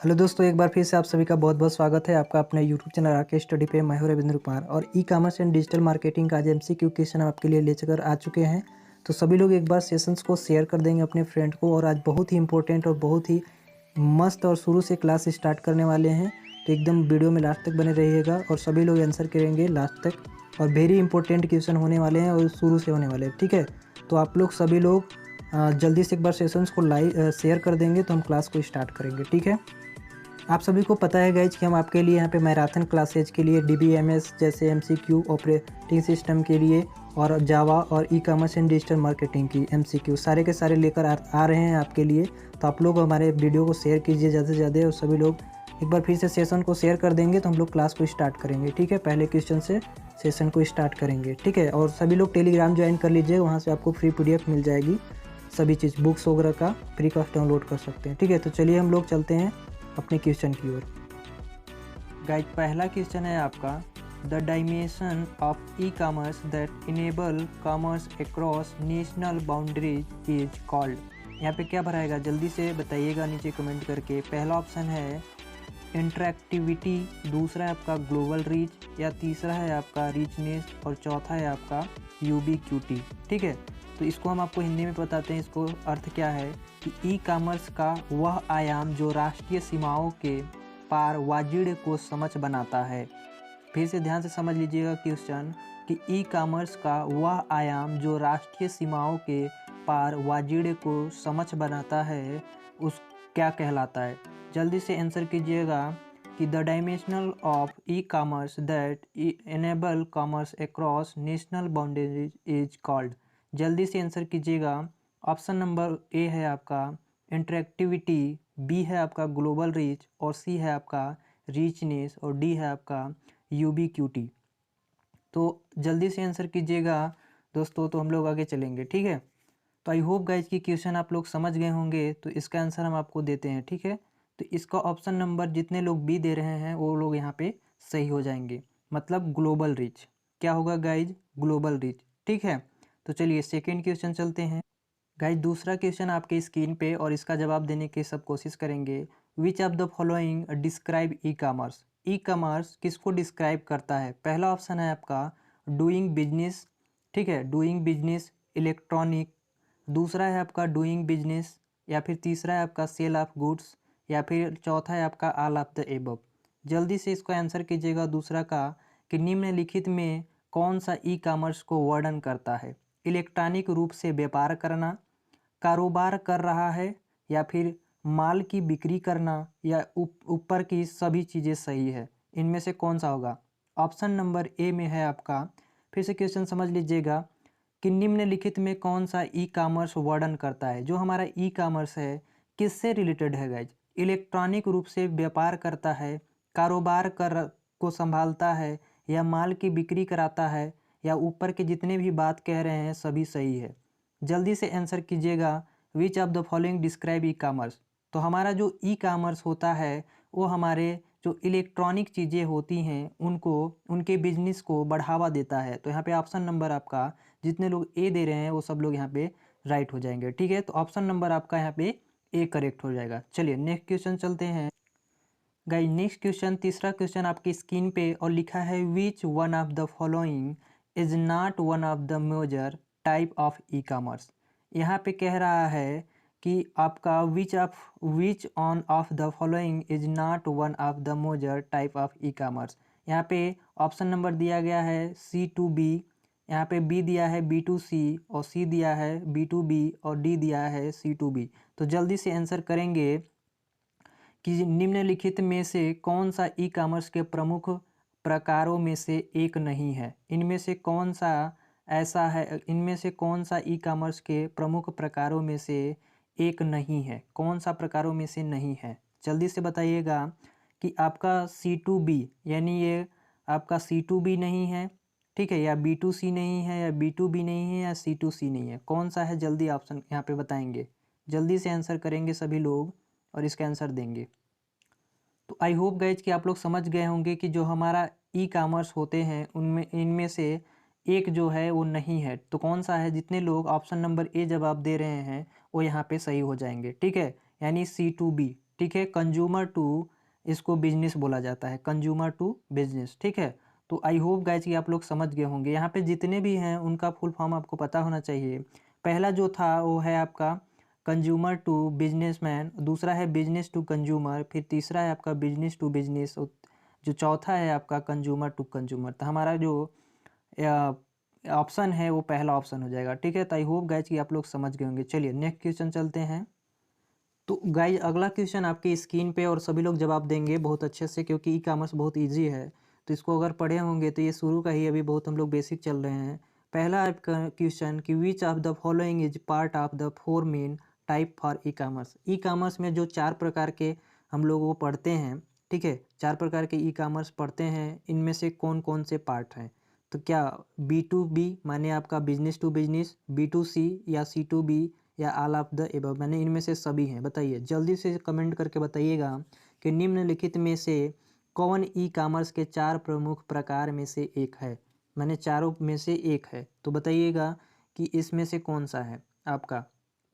Hello दोस्तों, एक बार फिर से आप सभी का बहुत बहुत स्वागत है आपका अपने यूट्यूब चैनल आके स्टडी पे। मैं हूं रविंद्र कुमार और e commerce and digital marketing का आज एमसीक्यू क्वेश्चन हम आपके लिए लेकर आ चुके हैं। तो सभी लोग एक बार सेशंस को शेयर कर देंगे अपने फ्रेंड को। और आज बहुत ही इंपॉर्टेंट और बहुत ही मस्त और शुरू से क्लास स्टार्ट करने वाले हैं, तो एकदम वीडियो में लास्ट तक बने रहिएगा और सभी लोग आंसर करेंगे लास्ट तक। और वेरी इंपॉर्टेंट क्वेश्चन होने वाले हैं और शुरू से होने वाले हैं, ठीक है। तो आप लोग सभी लोग जल्दी से एक बार सेशंस को शेयर कर देंगे तो हम क्लास को स्टार्ट करेंगे, ठीक है। आप सभी को पता है गाइज कि हम आपके लिए यहाँ पे मैराथन क्लासेज के लिए डीबीएमएस जैसे एमसीक्यू ऑपरेटिंग सिस्टम के लिए और जावा और e commerce and digital marketing की एमसीक्यू सारे के सारे लेकर आ रहे हैं आपके लिए। तो आप लोग हमारे वीडियो को शेयर कीजिए ज़्यादा से ज़्यादा और सभी लोग एक बार फिर से सेशन को शेयर कर देंगे तो हम लोग क्लास को स्टार्ट करेंगे, ठीक है। पहले क्वेश्चन से सेशन को स्टार्ट करेंगे, ठीक है। और सभी लोग टेलीग्राम ज्वाइन कर लीजिए, वहाँ से आपको फ्री PDF मिल जाएगी। सभी चीज़ बुक्स वगैरह का फ्री कॉस्ट डाउनलोड कर सकते हैं, ठीक है। तो चलिए हम लोग चलते हैं अपने क्वेश्चन की ओर। गाइड पहला क्वेश्चन है आपका, the dimension of e commerce that enable commerce across national boundaries is called. यहाँ पे क्या भराएगा जल्दी से बताइएगा नीचे कमेंट करके। पहला ऑप्शन है इंटरेक्टिविटी, दूसरा है आपका ग्लोबल रीच, या तीसरा है आपका रीचनेस और चौथा है आपका यूबीक्यूटी, ठीक है। तो इसको हम आपको हिंदी में बताते हैं। इसको अर्थ क्या है कि ई कॉमर्स का वह आयाम जो राष्ट्रीय सीमाओं के पार वाजिड़ को समझ बनाता है। फिर से ध्यान से समझ लीजिएगा क्वेश्चन कि ई कॉमर्स का वह आयाम जो राष्ट्रीय सीमाओं के पार वाजिड़ को समझ बनाता है उस क्या कहलाता है। जल्दी से आंसर कीजिएगा कि the dimensional of e commerce that enable commerce across national boundaries is called. जल्दी से आंसर कीजिएगा। ऑप्शन नंबर ए है आपका इंटरेक्टिविटी, बी है आपका ग्लोबल रीच और सी है आपका रीचनेस और डी है आपका यूबीक्यूटी। तो जल्दी से आंसर कीजिएगा दोस्तों, तो हम लोग आगे चलेंगे, ठीक है। तो आई होप गाइज की क्वेश्चन आप लोग समझ गए होंगे। तो इसका आंसर हम आपको देते हैं, ठीक है। तो इसका ऑप्शन नंबर जितने लोग बी दे रहे हैं वो लोग यहाँ पे सही हो जाएंगे, मतलब ग्लोबल रीच। क्या होगा गाइज? ग्लोबल रीच, ठीक है। तो चलिए सेकेंड क्वेश्चन चलते हैं। गाइज दूसरा क्वेश्चन आपके स्क्रीन पे और इसका जवाब देने की सब कोशिश करेंगे। Which of the following describe e commerce. E commerce किसको डिस्क्राइब करता है? पहला ऑप्शन है आपका डूइंग बिजनेस, ठीक है, डूइंग बिजनेस इलेक्ट्रॉनिक। दूसरा है आपका डूइंग बिजनेस, या फिर तीसरा है आपका सेल ऑफ गुड्स, या फिर चौथा है आपका ऑल ऑफ द एबव। जल्दी से इसको आंसर कीजिएगा दूसरा का कि निम्नलिखित में कौन सा ई कॉमर्स को वर्णन करता है। इलेक्ट्रॉनिक रूप से व्यापार करना, कारोबार कर रहा है, या फिर माल की बिक्री करना, या ऊपर की सभी चीज़ें सही है। इनमें से कौन सा होगा? ऑप्शन नंबर ए में है आपका, फिर से क्वेश्चन समझ लीजिएगा कि निम्नलिखित में कौन सा ई कॉमर्स वर्णन करता है। जो हमारा ई कॉमर्स है किससे रिलेटेड है गाइज? इलेक्ट्रॉनिक रूप से व्यापार करता है, कारोबार कर को संभालता है, या माल की बिक्री कराता है, या ऊपर के जितने भी बात कह रहे हैं सभी सही है। जल्दी से आंसर कीजिएगा which of the following describe e commerce. तो हमारा जो ई कॉमर्स होता है वो हमारे जो इलेक्ट्रॉनिक चीज़ें होती हैं उनको, उनके बिजनेस को बढ़ावा देता है। तो यहाँ पे ऑप्शन नंबर आपका जितने लोग ए दे रहे हैं वो सब लोग यहाँ पे राइट हो जाएंगे, ठीक है। तो ऑप्शन नंबर आपका यहाँ पे ए करेक्ट हो जाएगा। चलिए नेक्स्ट क्वेश्चन चलते हैं। गाइस नेक्स्ट क्वेश्चन, तीसरा क्वेश्चन आपकी स्क्रीन पे और लिखा है which one of the following is not one of the major type of e commerce. यहाँ पे कह रहा है कि आपका which on of the following is not one of the major type of e commerce. यहाँ पे ऑप्शन नंबर दिया गया है C2B, यहाँ पे बी दिया है B2C और सी दिया है B2B और डी दिया है C2B। तो जल्दी से आंसर करेंगे कि निम्नलिखित में से कौन सा ई कॉमर्स के प्रमुख प्रकारों में से एक नहीं है। इनमें से कौन सा ऐसा है, इनमें से कौन सा ई कॉमर्स के प्रमुख प्रकारों में से एक नहीं है? कौन सा प्रकारों में से नहीं है? जल्दी से बताइएगा कि आपका C2B यानी ये आपका C2B नहीं है, ठीक है, या B2C नहीं है, या B2B नहीं है, या C2C नहीं है। कौन सा है? जल्दी ऑप्शन यहाँ पे बताएंगे। जल्दी से आंसर करेंगे सभी लोग और इसका आंसर देंगे। तो आई होप गाइज कि आप लोग समझ गए होंगे कि जो हमारा ई कॉमर्स होते हैं उनमें इनमें से एक जो है वो नहीं है। तो कौन सा है? जितने लोग ऑप्शन नंबर ए जवाब दे रहे हैं वो यहाँ पे सही हो जाएंगे, ठीक है, यानी C2B, ठीक है। कंज्यूमर टू इसको बिजनेस बोला जाता है, कंज्यूमर टू बिजनेस, ठीक है। तो आई होप गाइज कि आप लोग समझ गए होंगे। यहाँ पे जितने भी हैं उनका फुल फॉर्म आपको पता होना चाहिए। पहला जो था वो है आपका कंज्यूमर टू बिजनेसमैन, दूसरा है बिजनेस टू कंज्यूमर, फिर तीसरा है आपका बिजनेस टू बिजनेस, जो चौथा है आपका कंज्यूमर टू कंज्यूमर। तो हमारा जो ऑप्शन है वो पहला ऑप्शन हो जाएगा, ठीक है। तो आई होप गाइज कि आप लोग समझ गए होंगे। चलिए नेक्स्ट क्वेश्चन चलते हैं। तो गाइज अगला क्वेश्चन आपकी स्क्रीन पे और सभी लोग जवाब देंगे बहुत अच्छे से, क्योंकि ई कॉमर्स बहुत इजी है। तो इसको अगर पढ़े होंगे तो ये शुरू का ही अभी बहुत हम लोग बेसिक चल रहे हैं। पहला आपका क्वेश्चन कि विच of the following is part of the four main type for e commerce. E commerce में जो 4 प्रकार के हम लोग वो पढ़ते हैं, ठीक है, 4 प्रकार के ई कॉमर्स पढ़ते हैं, इनमें से कौन कौन से पार्ट हैं। तो क्या B2B माने आपका बिजनेस टू बिजनेस, B2C या C2B या ऑल ऑफ द एबव, मैंने इनमें से सभी हैं। बताइए जल्दी से कमेंट करके बताइएगा कि निम्नलिखित में से कौन ई कॉमर्स के 4 प्रमुख प्रकार में से एक है। मैंने चारों में से एक है, तो बताइएगा कि इसमें से कौन सा है आपका।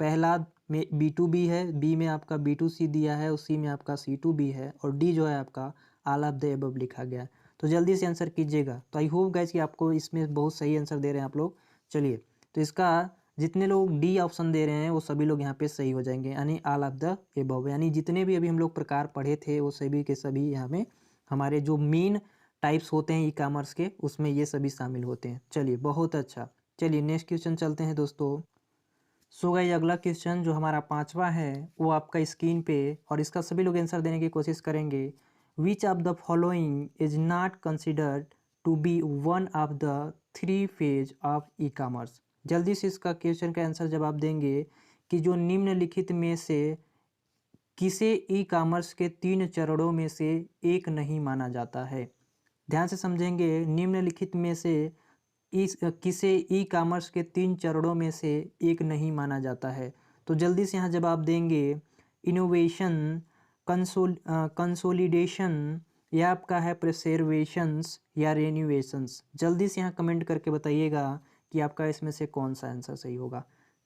पहला में B2B है, बी में आपका B2C दिया है, उसी में आपका C2B है, और डी जो है आपका ऑल ऑफ द एबव लिखा गया है। तो जल्दी से आंसर कीजिएगा। तो आई होप गाइज कि आपको इसमें बहुत सही आंसर दे रहे हैं आप लोग। चलिए तो इसका जितने लोग डी ऑप्शन दे रहे हैं वो सभी लोग यहाँ पे सही हो जाएंगे, यानी ऑल ऑफ द एबव, यानी जितने भी अभी हम लोग प्रकार पढ़े थे वो सभी के सभी यहाँ में हमारे जो मेन टाइप्स होते हैं ई कॉमर्स के उसमें ये सभी शामिल होते हैं। चलिए बहुत अच्छा। चलिए नेक्स्ट क्वेश्चन चलते हैं दोस्तों। सो गाइस अगला क्वेश्चन जो हमारा 5वां है वो आपका स्क्रीन पे, और इसका सभी लोग आंसर देने की कोशिश करेंगे। Which of the following is not considered to be one of the 3 phase of e commerce. जल्दी से इसका क्वेश्चन का आंसर जवाब देंगे कि जो निम्नलिखित में से किसे ई कॉमर्स के 3 चरणों में से एक नहीं माना जाता है। ध्यान से समझेंगे, निम्नलिखित में से इस किसे ई कॉमर्स के 3 चरणों में से एक नहीं माना जाता है। तो जल्दी से यहाँ जवाब देंगे इनोवेशन, कंसोलिडेशन, या आपका है प्रिजर्वेशंस या रेन्यूएशंस। जल्दी से यहाँ कमेंट करके बताइएगा कि आपका इसमें से कौन सा आंसर सही होगा,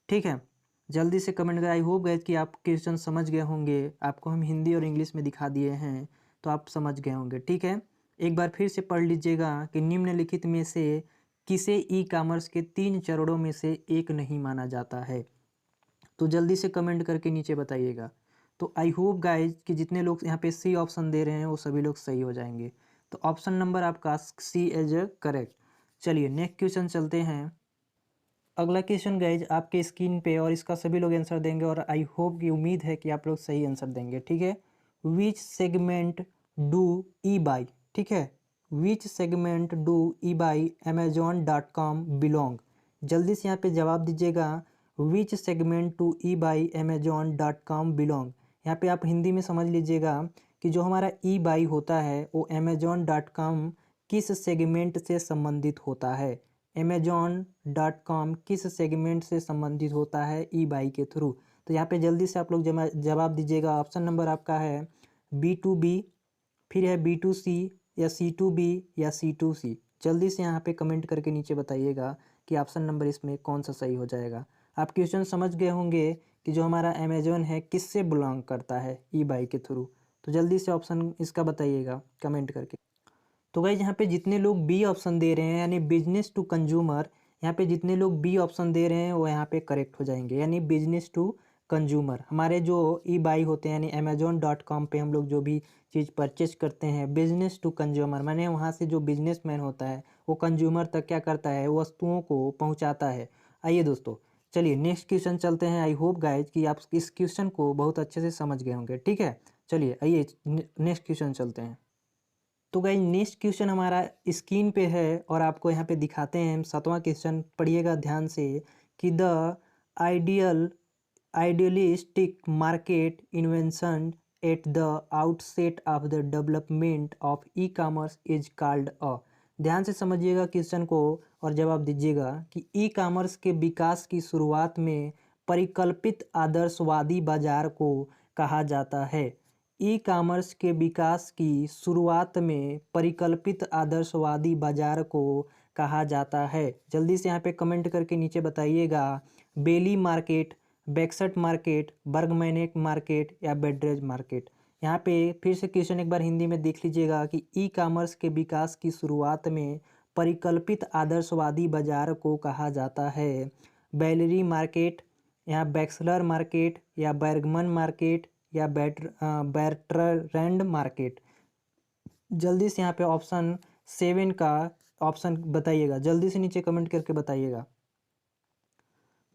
ठीक है। जल्दी से कमेंट करें। आई होप गए कि आप क्वेश्चन समझ गए होंगे, आपको हम हिंदी और इंग्लिश में दिखा दिए हैं तो आप समझ गए होंगे, ठीक है। एक बार फिर से पढ़ लीजिएगा कि निम्नलिखित में से किसे ई कॉमर्स के 3 चरणों में से एक नहीं माना जाता है। तो जल्दी से कमेंट करके नीचे बताइएगा। तो आई होप गाइज कि जितने लोग यहाँ पे सी ऑप्शन दे रहे हैं वो सभी लोग सही हो जाएंगे। तो ऑप्शन नंबर आपका सी इज करेक्ट। चलिए नेक्स्ट क्वेश्चन चलते हैं। अगला क्वेश्चन गाइज आपके स्क्रीन पे, और इसका सभी लोग आंसर देंगे, और आई होप की उम्मीद है कि आप लोग सही आंसर देंगे, ठीक है। Which segment do eBay, ठीक है, which segment do eBay Amazon.com belong. जल्दी से यहाँ पे जवाब दीजिएगा। Which segment to eBay Amazon.com belong. यहाँ पे आप हिंदी में समझ लीजिएगा कि जो हमारा ई बाई होता है वो Amazon.com किस सेगमेंट से संबंधित होता है। Amazon.com किस सेगमेंट से संबंधित होता है ई बाई के थ्रू। तो यहाँ पे जल्दी से आप लोग जवाब दीजिएगा। ऑप्शन नंबर आपका है B2B, फिर है B2C या C2B या C2C। जल्दी से यहाँ पे कमेंट करके नीचे बताइएगा कि ऑप्शन नंबर इसमें कौन सा सही हो जाएगा। आप क्वेश्चन समझ गए होंगे कि जो हमारा अमेजोन है किससे बिलोंग करता है ई बाई के थ्रू। तो जल्दी से ऑप्शन इसका बताइएगा कमेंट करके। तो गाइज यहाँ पे जितने लोग बी ऑप्शन दे रहे हैं यानी बिजनेस टू कंज्यूमर, यहाँ पे जितने लोग बी ऑप्शन दे रहे हैं वो यहाँ पे करेक्ट हो जाएंगे, यानी बिजनेस टू कंज्यूमर। हमारे जो ई बाई होते हैं यानी Amazon.com पे हम लोग जो भी चीज़ परचेज करते हैं बिजनेस टू कंज्यूमर, माने वहाँ से जो बिजनेसमैन होता है वो कंज्यूमर तक क्या करता है, वस्तुओं को पहुँचाता है। आइए दोस्तों चलिए नेक्स्ट क्वेश्चन चलते हैं। आई होप गाइज कि आप इस क्वेश्चन को बहुत अच्छे से समझ गए होंगे, ठीक है। चलिए आइए नेक्स्ट क्वेश्चन चलते हैं। तो गाइज नेक्स्ट क्वेश्चन हमारा स्क्रीन पे है और आपको यहाँ पे दिखाते हैं। 7वां क्वेश्चन पढ़िएगा ध्यान से कि the idealistic market invention at the outset of the development of e commerce is called a. ध्यान से समझिएगा क्वेश्चन को और जवाब दीजिएगा कि ई कॉमर्स के विकास की शुरुआत में परिकल्पित आदर्शवादी बाजार को कहा जाता है। ई कॉमर्स के विकास की शुरुआत में परिकल्पित आदर्शवादी बाजार को कहा जाता है। जल्दी से यहाँ पे कमेंट करके नीचे बताइएगा बेली मार्केट, बैक्सट मार्केट, बर्गमैनेक मार्केट या बेड्रेज मार्केट। यहाँ पे फिर से क्वेश्चन एक बार हिंदी में देख लीजिएगा कि ई कॉमर्स के विकास की शुरुआत में परिकल्पित आदर्शवादी बाजार को कहा जाता है। बैलरी मार्केट, या बैक्सलर मार्केट, या बर्गमन मार्केट, या बैर्ट्रैंड मार्केट। जल्दी से यहाँ पे ऑप्शन 7 का ऑप्शन बताइएगा, जल्दी से नीचे कमेंट करके बताइएगा।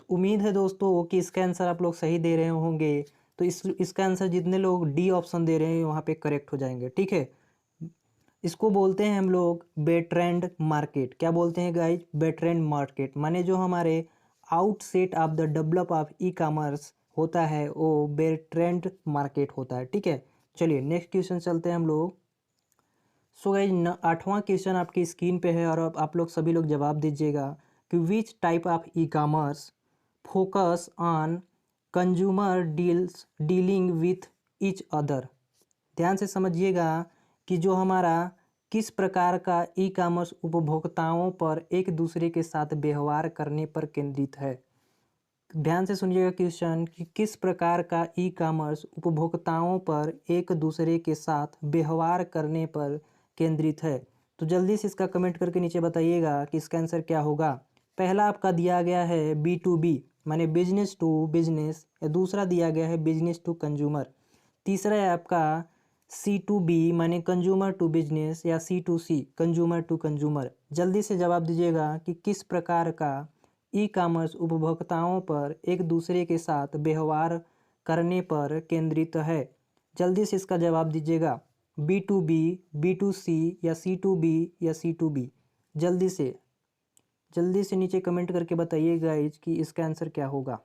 तो उम्मीद है दोस्तों कि इसका आंसर आप लोग सही दे रहे होंगे। तो इसका आंसर जितने लोग डी ऑप्शन दे रहे हैं वहाँ पे करेक्ट हो जाएंगे, ठीक है। इसको बोलते हैं हम लोग बेट्रेंड मार्केट। क्या बोलते हैं गाइज? बेट्रेंड मार्केट। माने जो हमारे outset of the develop of e commerce होता है वो बेट्रेंड मार्केट होता है, ठीक है। चलिए नेक्स्ट क्वेश्चन चलते हैं हम लोग। सो गाइज 8वां क्वेश्चन आपकी स्क्रीन पे है और अब आप लोग सभी लोग जवाब दीजिएगा कि which type of e commerce focus on consumer dealing with each other. ध्यान से समझिएगा कि जो हमारा किस प्रकार का ई कॉमर्स उपभोक्ताओं पर एक दूसरे के साथ व्यवहार करने पर केंद्रित है। ध्यान से सुनिएगा क्वेश्चन कि किस प्रकार का ई कॉमर्स उपभोक्ताओं पर एक दूसरे के साथ व्यवहार करने पर केंद्रित है। तो जल्दी से इसका कमेंट करके नीचे बताइएगा कि इसका आंसर क्या होगा। पहला आपका दिया गया है B2B माने बिजनेस टू बिजनेस, या दूसरा दिया गया है बिजनेस टू कंज्यूमर। तीसरा है आपका C2B माने कंज्यूमर टू बिजनेस, या C2C कंज्यूमर टू कंज्यूमर। जल्दी से जवाब दीजिएगा कि किस प्रकार का ई कॉमर्स उपभोक्ताओं पर एक दूसरे के साथ व्यवहार करने पर केंद्रित है। जल्दी से इसका जवाब दीजिएगा। B2B, B2C, या C2B, या C2B। जल्दी से नीचे कमेंट करके बताइए गाइज कि इसका आंसर क्या होगा।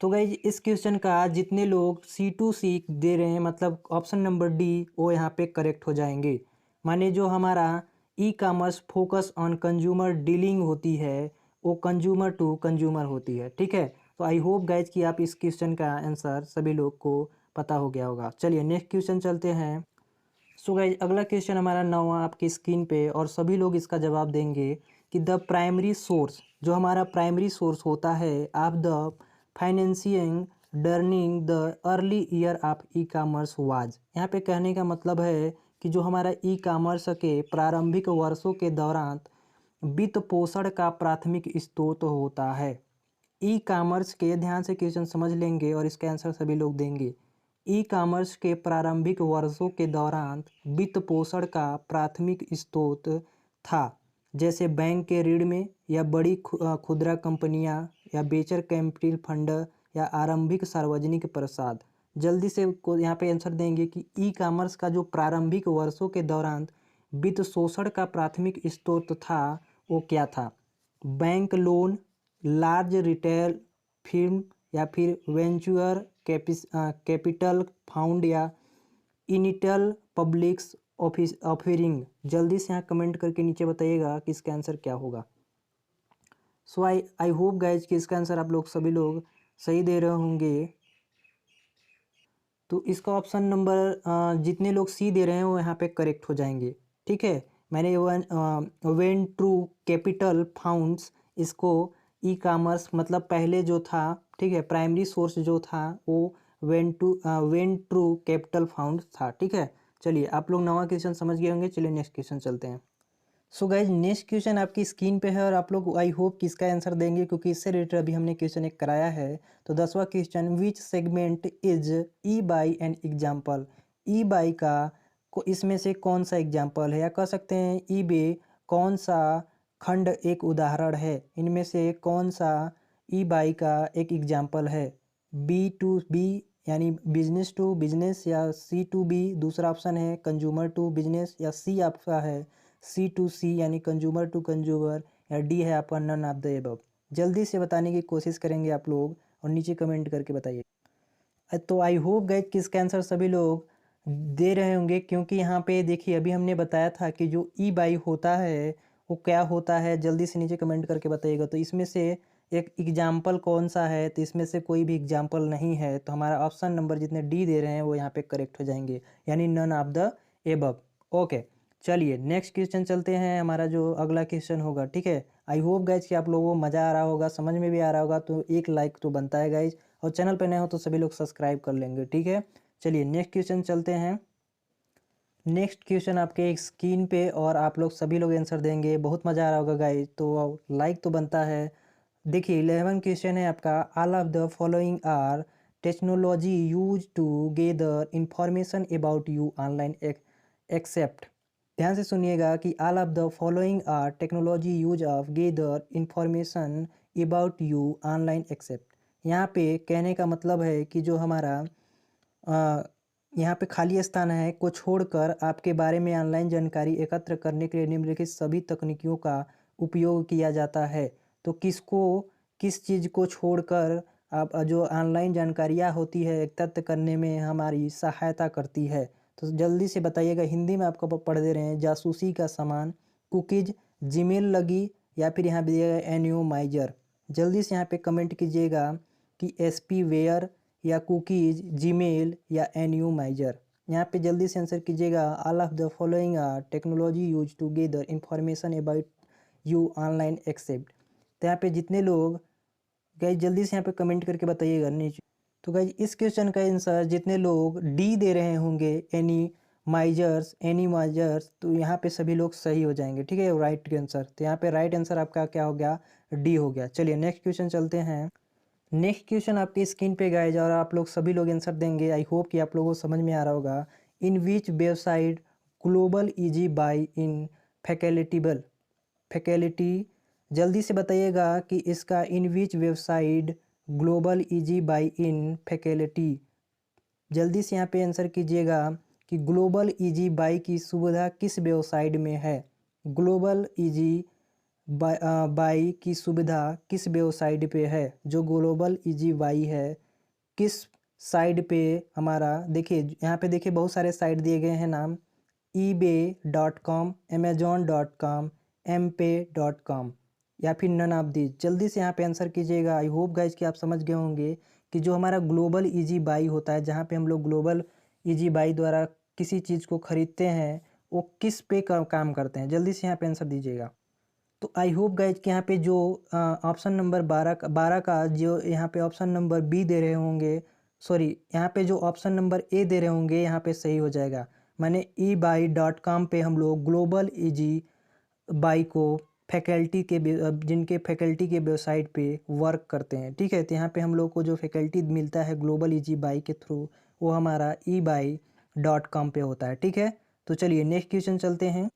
तो गाइज इस क्वेश्चन का जितने लोग C2C दे रहे हैं मतलब ऑप्शन नंबर डी वो यहाँ पे करेक्ट हो जाएंगे। माने जो हमारा e commerce focus on consumer dealing होती है वो कंज्यूमर टू कंज्यूमर होती है, ठीक है। तो आई होप गाइज कि आप इस क्वेश्चन का आंसर सभी लोग को पता हो गया होगा। चलिए नेक्स्ट क्वेश्चन चलते हैं। सो गाइज अगला क्वेश्चन हमारा 9वां आपकी स्क्रीन पे और सभी लोग इसका जवाब देंगे कि द प्राइमरी सोर्स, जो हमारा प्राइमरी सोर्स होता है of the financing during the early year of e commerce was. यहाँ पे कहने का मतलब है कि जो हमारा ई कॉमर्स के प्रारंभिक वर्षों के दौरान वित्त पोषण का प्राथमिक स्रोत होता है। ई कॉमर्स के, ध्यान से क्वेश्चन समझ लेंगे और इसका आंसर सभी लोग देंगे। ई कॉमर्स के प्रारंभिक वर्षों के दौरान वित्त पोषण का प्राथमिक स्रोत था, जैसे बैंक के ऋण में, या बड़ी खुदरा कंपनियां, या वेंचर कैपिटल फंड, या आरंभिक सार्वजनिक प्रसाद। जल्दी से को यहाँ पे आंसर देंगे कि ई कॉमर्स का जो प्रारंभिक वर्षों के दौरान वित्त पोषण का प्राथमिक स्रोत था वो क्या था। बैंक लोन, लार्ज रिटेल फिर्म, या फिर वेंचर कैपिटल फाउंड, या इनिशियल पब्लिक्स ऑफरिंग। जल्दी से यहाँ कमेंट करके नीचे बताइएगा कि इसका आंसर क्या होगा। सो आई होप गाइज कि इसका आंसर आप लोग सभी लोग सही दे रहे होंगे। तो इसका ऑप्शन नंबर जितने लोग सी दे रहे हैं वो यहाँ पे करेक्ट हो जाएंगे, ठीक है। मैंने वेन ट्रू कैपिटल फाउंड्स इसको ई कॉमर्स मतलब पहले जो था, ठीक है, प्राइमरी सोर्स जो था वो वेन ट्रू कैपिटल फाउंड था, ठीक है। चलिए आप लोग 9वां क्वेश्चन समझ गए होंगे। चलिए नेक्स्ट क्वेश्चन चलते हैं। सो गाइज नेक्स्ट क्वेश्चन आपकी स्क्रीन पे है और आप लोग आई होप कि इसका आंसर देंगे क्योंकि इससे रिलेटेड अभी हमने क्वेश्चन एक कराया है। तो 10वां question, which segment is eBay an example. EBay का को इसमें से कौन सा एग्जाम्पल है, या कह सकते हैं ई बे कौन सा खंड एक उदाहरण है। इनमें से कौन सा ई बाई का एक एग्जाम्पल है। B2B यानी बिजनेस टू बिजनेस, या C2B दूसरा ऑप्शन है कंज्यूमर टू बिजनेस, या सी आपका है C2C यानी कंज्यूमर टू कंज्यूमर, या डी है आपका नन ऑफ द एबव। जल्दी से बताने की कोशिश करेंगे आप लोग और नीचे कमेंट करके बताइए। तो आई होप गाइस कि इसका आंसर सभी लोग दे रहे होंगे क्योंकि यहाँ पे देखिए अभी हमने बताया था कि जो ई बाई होता है वो क्या होता है। जल्दी से नीचे कमेंट करके बताइएगा। तो इसमें से एक एग्जाम्पल कौन सा है, तो इसमें से कोई भी एग्जाम्पल नहीं है। तो हमारा ऑप्शन नंबर जितने डी दे रहे हैं वो यहाँ पे करेक्ट हो जाएंगे, यानी none of the above. Okay चलिए नेक्स्ट क्वेश्चन चलते हैं। हमारा जो अगला क्वेश्चन होगा, ठीक है। आई होप गाइज कि आप लोगों को मज़ा आ रहा होगा, समझ में भी आ रहा होगा। तो एक लाइक तो बनता है गाइज, और चैनल पर नए हो तो सभी लोग सब्सक्राइब कर लेंगे, ठीक है। चलिए नेक्स्ट क्वेश्चन चलते हैं। नेक्स्ट क्वेश्चन आपके स्क्रीन पे और आप लोग सभी लोग आंसर देंगे, बहुत मज़ा आ रहा होगा गाइस, तो लाइक तो बनता है। देखिए 11 क्वेश्चन है आपका, all of the following are technology use to gather information about you online except. ध्यान से सुनिएगा कि all of the following are technology use of gather information about you online except. यहाँ पे कहने का मतलब है कि जो हमारा यहाँ पे खाली स्थान है को छोड़कर आपके बारे में ऑनलाइन जानकारी एकत्र करने के लिए निम्नलिखित सभी तकनीकियों का उपयोग किया जाता है। तो किस चीज़ को छोड़कर आप जो ऑनलाइन जानकारियाँ होती है एकत्र करने में हमारी सहायता करती है, तो जल्दी से बताइएगा। हिंदी में आपको पढ़ दे रहे हैं। जासूसी का सामान, कुकीज, जीमेल लगी, या फिर यहाँ दिएगा एन्यूमाइजर। जल्दी से यहाँ पे कमेंट कीजिएगा कि एसपी वेयर या कुकीज, जीमेल या एन्यूमाइजर। यहाँ पे जल्दी से आंसर कीजिएगा। All of the following are technology use to gather information about you online except. तो यहाँ पे जितने लोग गाइज जल्दी से यहाँ पे कमेंट करके बताइएगा नीचे। तो गाइज इस क्वेश्चन का आंसर जितने लोग डी दे रहे होंगे एनीमाइजर्स, तो यहाँ पे सभी लोग सही हो जाएंगे, ठीक है, राइट आंसर। तो यहाँ पे राइट आंसर आपका क्या हो गया, डी हो गया। चलिए नेक्स्ट क्वेश्चन चलते हैं। नेक्स्ट क्वेश्चन आपकी स्क्रीन पे गाइज और आप लोग सभी लोग आंसर देंगे। आई होप कि आप लोगों को समझ में आ रहा होगा। In which website global easy buy in faculty. जल्दी से बताइएगा कि इसका in which website global easy buy in faculty. जल्दी से यहाँ पे आंसर कीजिएगा कि ग्लोबल इजी बाई की सुविधा किस वेबसाइट में है। ग्लोबल इजी बाई की सुविधा किस वेबसाइट पे है। जो ग्लोबल इजी बाई है किस साइट पे हमारा, देखिए यहाँ पे देखिए बहुत सारे साइट दिए गए हैं नाम, ebay.com, amazon.com, mpe.com या फिर नन ऑफ दी। जल्दी से यहाँ पे आंसर कीजिएगा। आई होप गाइज कि आप समझ गए होंगे कि जो हमारा ग्लोबल इजी बाई होता है, जहाँ पे हम लोग ग्लोबल इजी बाई द्वारा किसी चीज़ को खरीदते हैं, वो किस पे काम करते हैं। जल्दी से यहाँ पे आंसर दीजिएगा। तो आई होप गाइज कि यहाँ पे जो ऑप्शन नंबर 12 का जो यहाँ पे ऑप्शन नंबर बी दे रहे होंगे, सॉरी यहाँ पे जो ऑप्शन नंबर ए दे रहे होंगे यहाँ पे सही हो जाएगा। माने ebuy.com पे हम लोग ग्लोबल इजी बाई को फैकल्टी के जिनके फैकल्टी के वेबसाइट पे वर्क करते हैं, ठीक है। तो यहाँ पे हम लोग को जो फैकल्टी मिलता है ग्लोबल इजी बाई के थ्रू, वो हमारा ebuy.com पे होता है, ठीक है। तो चलिए नेक्स्ट क्वेश्चन चलते हैं।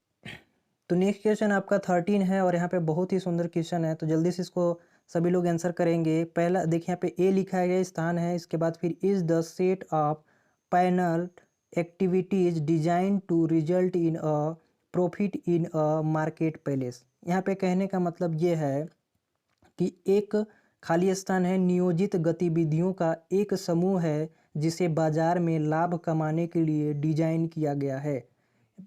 तो नेक्स्ट क्वेश्चन आपका 13 है और यहाँ पे बहुत ही सुंदर क्वेश्चन है, तो जल्दी से इसको सभी लोग आंसर करेंगे। पहला देखिए यहाँ पे ए लिखा गया स्थान है, इसके बाद फिर is the set of panel activities design to result in a profit in a market place. यहाँ पे कहने का मतलब ये है कि एक खाली स्थान है, नियोजित गतिविधियों का एक समूह है जिसे बाजार में लाभ कमाने के लिए डिजाइन किया गया है।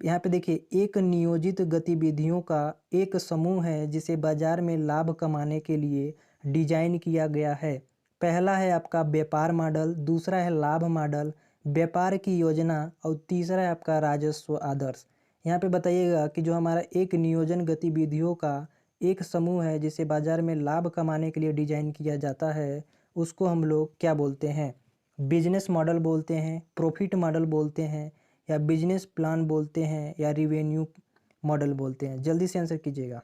यहाँ पे देखिए एक नियोजित गतिविधियों का एक समूह है जिसे बाजार में लाभ कमाने के लिए डिजाइन किया गया है। पहला है आपका व्यापार मॉडल, दूसरा है लाभ मॉडल, व्यापार की योजना, और तीसरा है आपका राजस्व आदर्श। यहाँ पे बताइएगा कि जो हमारा एक नियोजन गतिविधियों का एक समूह है जिसे बाजार में लाभ कमाने के लिए डिजाइन किया जाता है, उसको हम लोग क्या बोलते हैं। बिजनेस मॉडल बोलते हैं, प्रॉफिट मॉडल बोलते हैं, या बिजनेस प्लान बोलते हैं, या रिवेन्यू मॉडल बोलते हैं। जल्दी से आंसर कीजिएगा।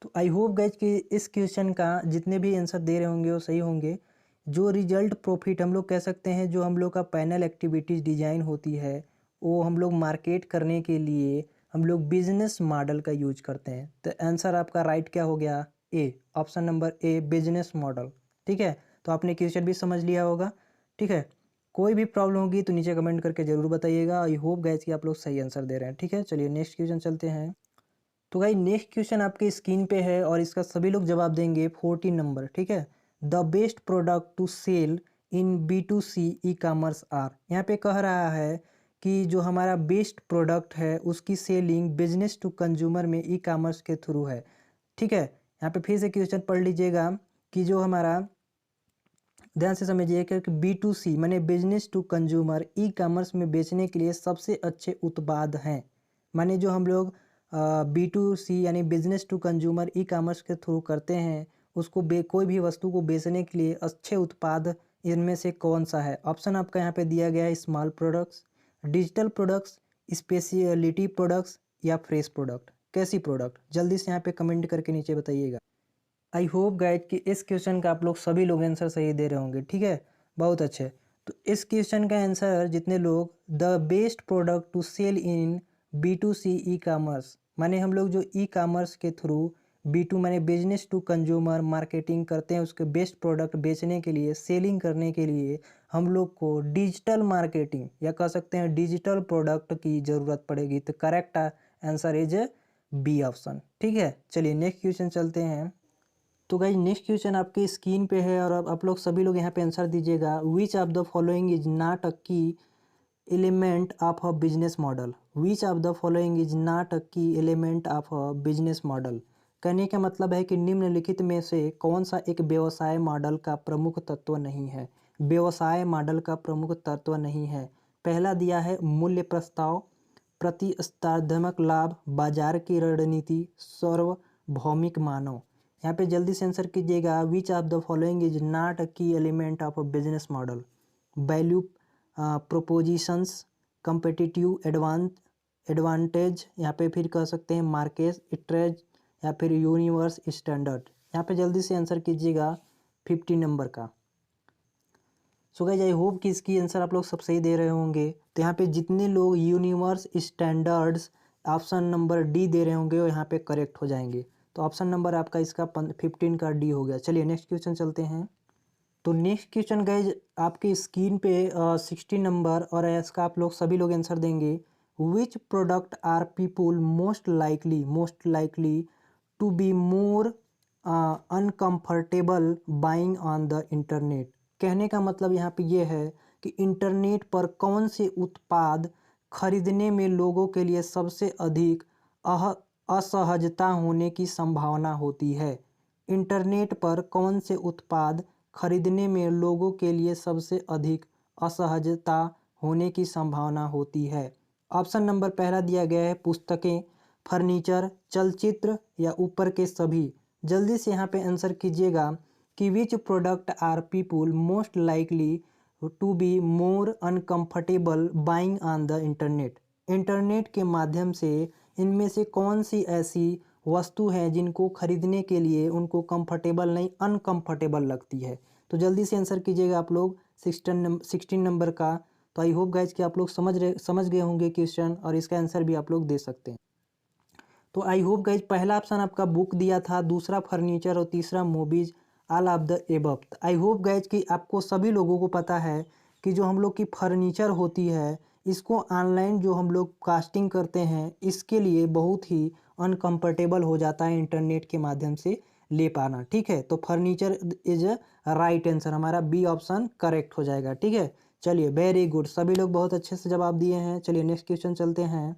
तो आई होप गाइज कि इस क्वेश्चन का जितने भी आंसर दे रहे होंगे वो सही होंगे। जो रिजल्ट प्रॉफिट हम लोग कह सकते हैं, जो हम लोग का पैनल एक्टिविटीज़ डिजाइन होती है, वो हम लोग मार्केट करने के लिए हम लोग बिजनेस मॉडल का यूज करते हैं। तो आंसर आपका राइट क्या हो गया, A, option number A, business model, ठीक है। तो आपने क्वेश्चन भी समझ लिया होगा, ठीक है। कोई भी प्रॉब्लम होगी तो नीचे कमेंट करके ज़रूर बताइएगा। आई होप गाइज कि आप लोग सही आंसर दे रहे हैं, ठीक है। चलिए नेक्स्ट क्वेश्चन चलते हैं। तो गाइज नेक्स्ट क्वेश्चन आपके स्क्रीन पे है और इसका सभी लोग जवाब देंगे। 14 नंबर, ठीक है। The best product to sell in B2C e commerce are. यहाँ पे कह रहा है कि जो हमारा बेस्ट प्रोडक्ट है उसकी सेलिंग बिजनेस टू कंज्यूमर में ई कॉमर्स के थ्रू है, ठीक है। यहाँ पे फिर से क्वेश्चन पढ़ लीजिएगा कि जो हमारा, ध्यान से समझिए कि B2C माने business to consumer e commerce में बेचने के लिए सबसे अच्छे उत्पाद हैं। माने जो हम लोग B2C यानी business to consumer e commerce के थ्रू करते हैं, उसको कोई भी वस्तु को बेचने के लिए अच्छे उत्पाद इनमें से कौन सा है? ऑप्शन आपका यहाँ पे दिया गया है small products, digital products, speciality products या फ्रेश प्रोडक्ट। कैसी प्रोडक्ट? जल्दी से यहाँ पे कमेंट करके नीचे बताइएगा। आई होप गाइज कि इस क्वेश्चन का आप लोग सभी लोग आंसर सही दे रहे होंगे। ठीक है, बहुत अच्छे। तो इस क्वेश्चन का आंसर जितने लोग, the best product to sell in B2C e commerce, माने हम लोग जो ई कामर्स के थ्रू B2 माने बिजनेस टू कंज्यूमर मार्केटिंग करते हैं, उसके बेस्ट प्रोडक्ट बेचने के लिए, सेलिंग करने के लिए हम लोग को डिजिटल मार्केटिंग या कह सकते हैं डिजिटल प्रोडक्ट की ज़रूरत पड़ेगी। तो correct answer is B option. ठीक है, चलिए नेक्स्ट क्वेश्चन चलते हैं। तो गाइज नेक्स्ट क्वेश्चन आपकी स्क्रीन पे है और अब आप लोग सभी लोग यहाँ पे आंसर दीजिएगा। Which of the following is not a key element of a business model? Which of the following is not a key element of a business model? कहने का मतलब है कि निम्नलिखित में से कौन सा एक व्यवसाय मॉडल का प्रमुख तत्व नहीं है? व्यवसाय मॉडल का प्रमुख तत्व नहीं है। पहला दिया है मूल्य प्रस्ताव, प्रतिस्पर्धात्मक लाभ, बाजार की रणनीति, सार्वभौमिक मानव। यहाँ पे जल्दी से आंसर कीजिएगा। Which of the following is not a key element of a business model? Value propositions, competitive advantage, यहाँ पे फिर कह सकते हैं मार्केट स्ट्रेज या फिर यूनिवर्स स्टैंडर्ड। यहाँ पे जल्दी से आंसर कीजिएगा 50 नंबर का। सो गाइस आई होप कि इसकी आंसर आप लोग सब सही दे रहे होंगे। तो यहाँ पे जितने लोग universe standards option number D दे रहे होंगे वो यहाँ पे करेक्ट हो जाएंगे। तो ऑप्शन नंबर आपका इसका 15 का डी हो गया। चलिए नेक्स्ट क्वेश्चन चलते हैं। तो नेक्स्ट क्वेश्चन गाइज आपकी स्क्रीन पे 60 नंबर और इसका आप लोग सभी लोग आंसर देंगे। Which product are people most likely to be more uncomfortable buying on the internet? कहने का मतलब यहाँ पे ये है कि इंटरनेट पर कौन से उत्पाद खरीदने में लोगों के लिए सबसे अधिक असहजता होने की संभावना होती है? इंटरनेट पर कौन से उत्पाद खरीदने में लोगों के लिए सबसे अधिक असहजता होने की संभावना होती है? ऑप्शन नंबर पहला दिया गया है पुस्तकें, फर्नीचर, चलचित्र या ऊपर के सभी। जल्दी से यहाँ पे आंसर कीजिएगा कि which product are people most likely to be more uncomfortable buying on the internet? Internet के माध्यम से इनमें से कौन सी ऐसी वस्तु है जिनको खरीदने के लिए उनको कंफर्टेबल नहीं अनकंफर्टेबल लगती है? तो जल्दी से आंसर कीजिएगा आप लोग 16 नंबर का। तो आई होप गाइज कि आप लोग समझ गए होंगे क्वेश्चन और इसका आंसर भी आप लोग दे सकते हैं। तो आई होप गाइज पहला ऑप्शन आपका बुक दिया था, दूसरा फर्नीचर और तीसरा movies, all of the above. I hope guys कि आपको सभी लोगों को पता है कि जो हम लोग की फर्नीचर होती है इसको ऑनलाइन जो हम लोग कास्टिंग करते हैं इसके लिए बहुत ही अनकंफर्टेबल हो जाता है इंटरनेट के माध्यम से ले पाना। ठीक है, तो फर्नीचर इज राइट आंसर, हमारा बी ऑप्शन करेक्ट हो जाएगा। ठीक है, चलिए वेरी गुड, सभी लोग बहुत अच्छे से जवाब दिए हैं। चलिए नेक्स्ट क्वेश्चन चलते हैं।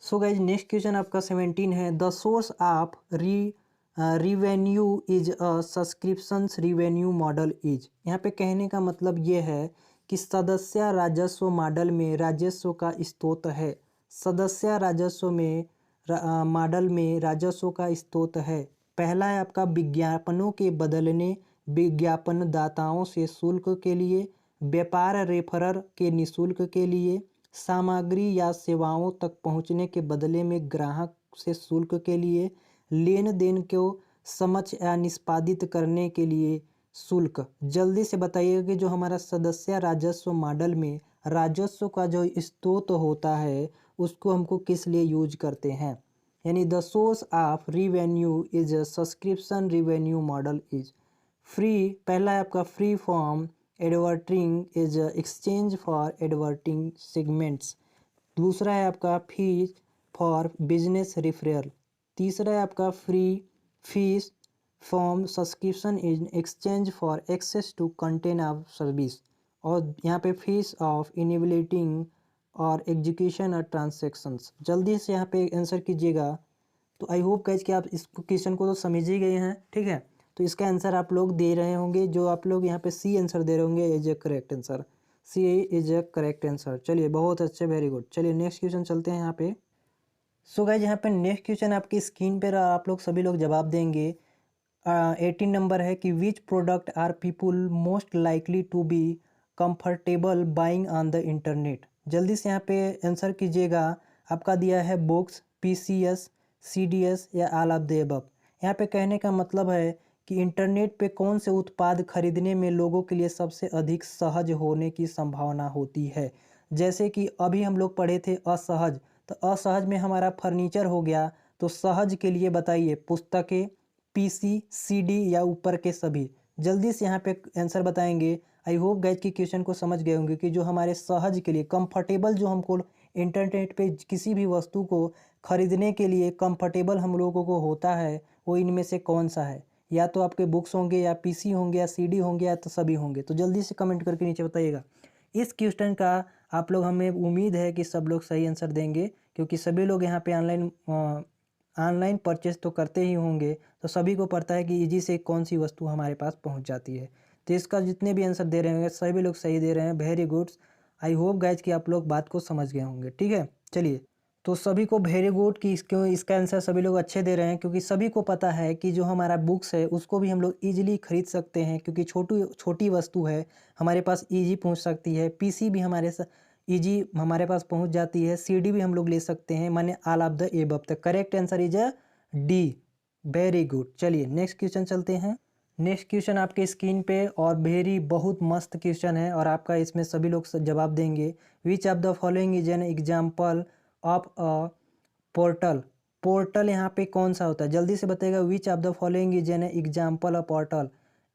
सो गाइज नेक्स्ट क्वेश्चन आपका 17 है। The source of revenue is a subscriptions revenue model is. यहाँ पे कहने का मतलब ये है कि सदस्य राजस्व मॉडल में राजस्व का स्रोत है। सदस्य राजस्व में मॉडल में राजस्व का स्रोत है। पहला है आपका विज्ञापनों के बदलने विज्ञापनदाताओं से शुल्क के लिए, व्यापार रेफरर के निशुल्क के लिए, सामग्री या सेवाओं तक पहुंचने के बदले में ग्राहक से शुल्क के लिए, लेन देन को समझ या निष्पादित करने के लिए शुल्क। जल्दी से बताइएगा कि जो हमारा सदस्य राजस्व मॉडल में राजस्व का जो स्रोत होता है उसको हमको किस लिए यूज करते हैं? यानी the source of revenue is subscription revenue model is free. पहला है आपका free form advertising is exchange for advertising segments. दूसरा है आपका फीस फॉर बिजनेस रेफरल। तीसरा है आपका free fees form subscription in exchange for access to content of service. और यहाँ पे फीस ऑफ इनेबलिटिंग और एग्जीक्यूशन और ट्रांजेक्शन्स। जल्दी से यहाँ पे आंसर कीजिएगा। तो आई होप गाइज कि आप इस क्वेश्चन को तो समझ ही गए हैं। ठीक है, तो इसका आंसर आप लोग दे रहे होंगे। जो आप लोग यहाँ पे सी आंसर दे रहे होंगे is a correct answer. C is a correct answer. चलिए बहुत अच्छे, वेरी गुड। चलिए नेक्स्ट क्वेश्चन चलते हैं यहाँ पे। सो गाइज यहाँ पे नेक्स्ट क्वेश्चन आपकी स्क्रीन पर आप लोग सभी लोग जवाब देंगे। 18 नंबर है कि which product are people most likely to be comfortable buying on the internet. जल्दी से यहाँ पे आंसर कीजिएगा। आपका दिया है बुक्स, पीसीएस, सीडीएस या ऑल ऑफ द अबव। यहाँ पे कहने का मतलब है कि इंटरनेट पे कौन से उत्पाद खरीदने में लोगों के लिए सबसे अधिक सहज होने की संभावना होती है। जैसे कि अभी हम लोग पढ़े थे असहज, तो असहज में हमारा फर्नीचर हो गया, तो सहज के लिए बताइए पुस्तकें, पीसी, सीडी या ऊपर के सभी। जल्दी से यहाँ पे आंसर बताएंगे। आई होप गाइज की क्वेश्चन को समझ गए होंगे कि जो हमारे सहज के लिए कंफर्टेबल, जो हमको इंटरनेट पे किसी भी वस्तु को खरीदने के लिए कंफर्टेबल हम लोगों को होता है, वो इनमें से कौन सा है। या तो आपके बुक्स होंगे, या पीसी होंगे, या सीडी होंगे, या तो सभी होंगे। तो जल्दी से कमेंट करके नीचे बताइएगा। इस क्वेश्चन का आप लोग, हमें उम्मीद है कि सब लोग सही आंसर देंगे, क्योंकि सभी लोग यहाँ पे ऑनलाइन परचेस तो करते ही होंगे, तो सभी को पता है कि ईजी से कौन सी वस्तु हमारे पास पहुँच जाती है। तो इसका जितने भी आंसर दे रहे होंगे सभी लोग सही दे रहे हैं। Very goods. I hope guys कि आप लोग बात को समझ गए होंगे। ठीक है, चलिए। तो सभी को वेरी गुड कि इसका आंसर सभी लोग अच्छे दे रहे हैं, क्योंकि सभी को पता है कि जो हमारा बुक्स है उसको भी हम लोग ईजिली खरीद सकते हैं, क्योंकि छोटी वस्तु है, हमारे पास ईजी पहुंच सकती है। पीसी भी ईजी हमारे पास पहुंच जाती है। सीडी भी हम लोग ले सकते हैं, माने all of the above. The correct answer is D. Very good. चलिए नेक्स्ट क्वेश्चन चलते हैं। नेक्स्ट क्वेश्चन आपके स्क्रीन पे, और वेरी बहुत मस्त क्वेश्चन है, और आपका इसमें सभी लोग जवाब देंगे। विच of the following is an example of a portal. Portal यहाँ पे कौन सा होता है, जल्दी से बताइएगा। विच of the following is an example of portal.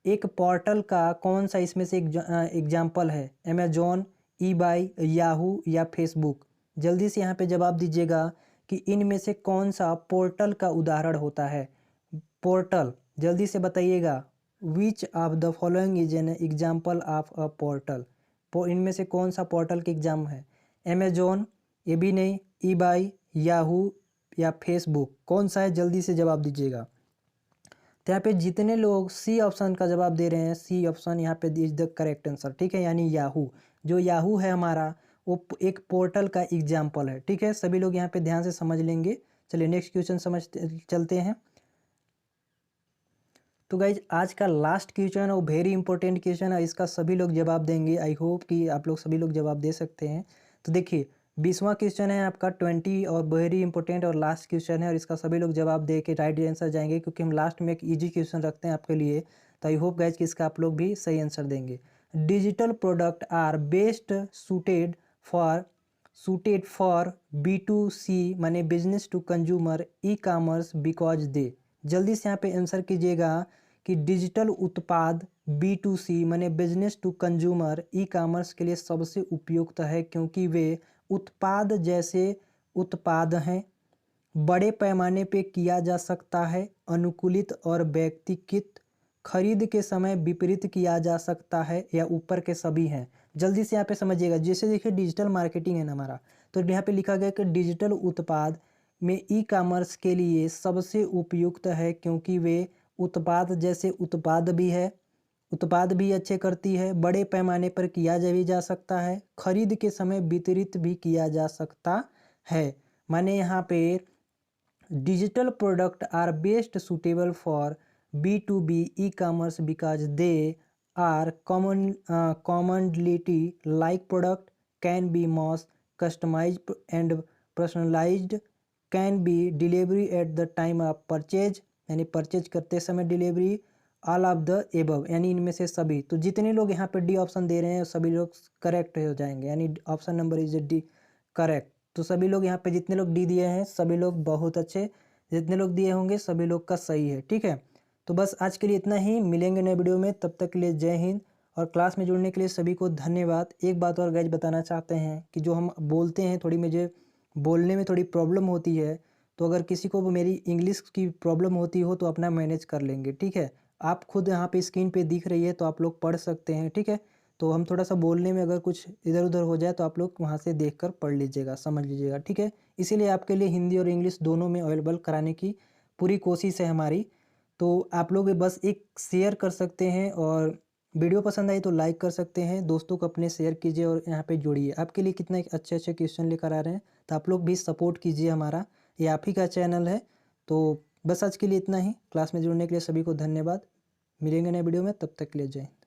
एक पोर्टल का कौन सा इसमें से एग्जाम्पल है। अमेजोन, ईबाई, याहू या फेसबुक। जल्दी से यहाँ पे जवाब दीजिएगा कि इनमें से कौन सा पोर्टल का उदाहरण होता है। पोर्टल, जल्दी से बताइएगा। विच of the following is an example of a portal. इनमें से कौन सा पोर्टल के एग्जाम है। अमेजोन, ये भी नहीं, ईबाई, याहू या फेसबुक, कौन सा है, जल्दी से जवाब दीजिएगा। तो यहाँ पे जितने लोग सी ऑप्शन का जवाब दे रहे हैं, सी ऑप्शन यहाँ पे इज द करेक्ट आंसर। ठीक है, यानी याहू, जो याहू है हमारा, वो एक पोर्टल का एग्जाम्पल है। ठीक है, सभी लोग यहाँ पे ध्यान से समझ लेंगे। चलिए नेक्स्ट क्वेश्चन चलते हैं। तो गाइज आज का लास्ट क्वेश्चन और वेरी इंपॉर्टेंट क्वेश्चन है, इसका सभी लोग जवाब देंगे। आई होप कि आप लोग सभी लोग जवाब दे सकते हैं। तो देखिए 20वां क्वेश्चन है आपका 20 और वेरी इंपॉर्टेंट और लास्ट क्वेश्चन है, और इसका सभी लोग जवाब दे के राइट आंसर जाएंगे, क्योंकि हम लास्ट में एक ईजी क्वेश्चन रखते हैं आपके लिए। तो आई होप गाइज कि इसका आप लोग भी सही आंसर देंगे। Digital product are best suited for B2C, माने business to consumer, e commerce, because they. जल्दी से यहाँ पे आंसर कीजिएगा कि डिजिटल उत्पाद B2C माने business to consumer, e commerce के लिए सबसे उपयुक्त है, क्योंकि वे उत्पाद जैसे उत्पाद हैं, बड़े पैमाने पे किया जा सकता है, अनुकूलित और व्यक्तिगत, खरीद के समय विपरीत किया जा सकता है, या ऊपर के सभी हैं। जल्दी से यहाँ पे समझिएगा। जैसे देखिए डिजिटल मार्केटिंग है ना हमारा, तो यहाँ पे लिखा गया कि डिजिटल उत्पाद में ई कामर्स के लिए सबसे उपयुक्त है, क्योंकि वे उत्पाद जैसे उत्पाद भी है, उत्पाद भी अच्छे करती है, बड़े पैमाने पर किया जा सकता है, खरीद के समय वितरित भी किया जा सकता है। माने यहाँ पे digital product are best suitable for B2B e-commerce because they are commonality like product can be mass customized and personalized, can be delivery at the time of purchase, यानी परचेज करते समय delivery, all of the above, यानी इनमें से सभी। तो जितने लोग यहाँ पे डी ऑप्शन दे रहे हैं सभी लोग करेक्ट हो जाएंगे, यानी option number is D correct. तो सभी लोग यहाँ पे जितने लोग डी दिए हैं सभी लोग बहुत अच्छे, जितने लोग दिए होंगे सभी लोग का सही है। ठीक है, तो बस आज के लिए इतना ही, मिलेंगे नए वीडियो में, तब तक के लिए जय हिंद। और क्लास में जुड़ने के लिए सभी को धन्यवाद। एक बात और गाइज बताना चाहते हैं कि जो हम बोलते हैं, थोड़ी मुझे बोलने में थोड़ी प्रॉब्लम होती है, तो अगर किसी को मेरी इंग्लिश की प्रॉब्लम होती हो तो अपना मैनेज कर लेंगे। ठीक है, आप खुद यहाँ पे स्क्रीन पे दिख रही है तो आप लोग पढ़ सकते हैं। ठीक है, तो हम थोड़ा सा बोलने में अगर कुछ इधर उधर हो जाए तो आप लोग वहाँ से देखकर पढ़ लीजिएगा, समझ लीजिएगा। ठीक है, इसीलिए आपके लिए हिंदी और इंग्लिश दोनों में अवेलेबल कराने की पूरी कोशिश है हमारी। तो आप लोग बस एक शेयर कर सकते हैं, और वीडियो पसंद आई तो लाइक कर सकते हैं, दोस्तों को अपने शेयर कीजिए और यहाँ पे जोड़िए। आपके लिए कितना अच्छे अच्छे क्वेश्चन लेकर आ रहे हैं, तो आप लोग भी सपोर्ट कीजिए हमारा, ये आप ही का चैनल है। तो बस आज के लिए इतना ही। क्लास में जुड़ने के लिए सभी को धन्यवाद। मिलेंगे नए वीडियो में, तब तक के लिए जय हिंद।